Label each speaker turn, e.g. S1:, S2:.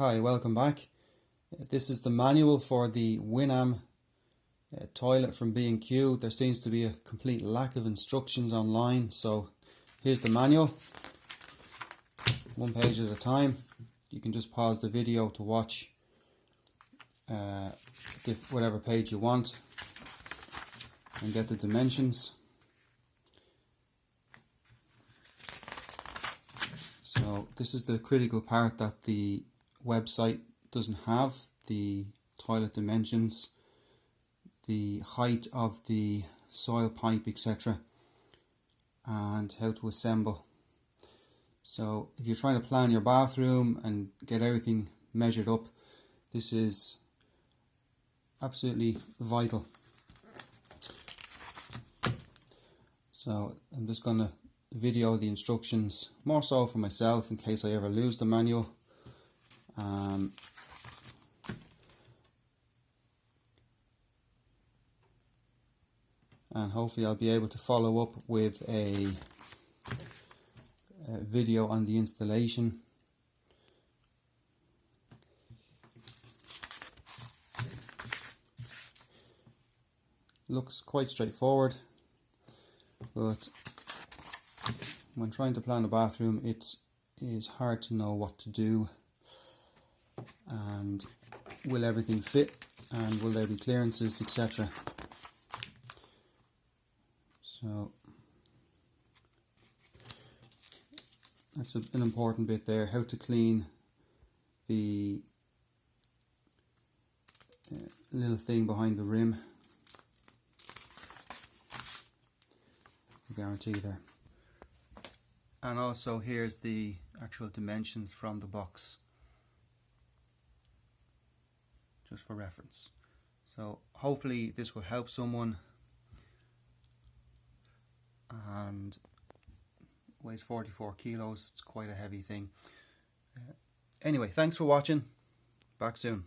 S1: Hi, welcome back. This is the manual for the Winam toilet from B&Q. There seems to be a complete lack of instructions online, so here's the manual, one page at a time. You can just pause the video to watch whatever page you want and get the dimensions. So this is the critical part that the website doesn't have: the toilet dimensions, the height of the soil pipe, etc., and how to assemble. So if you're trying to plan your bathroom and get everything measured up, this is absolutely vital. So I'm just going to video the instructions, more so for myself in case I ever lose the manual. And hopefully I'll be able to follow up with a video on the installation. Looks quite straightforward, but when trying to plan a bathroom, it is hard to know what to do and will everything fit and will there be clearances, etc. So that's an important bit there, how to clean the little thing behind the rim. I guarantee there. And also here's the actual dimensions from the box, just for reference. So hopefully this will help someone, and weighs 44 kilos. It's quite a heavy thing. Anyway, thanks for watching. Back soon.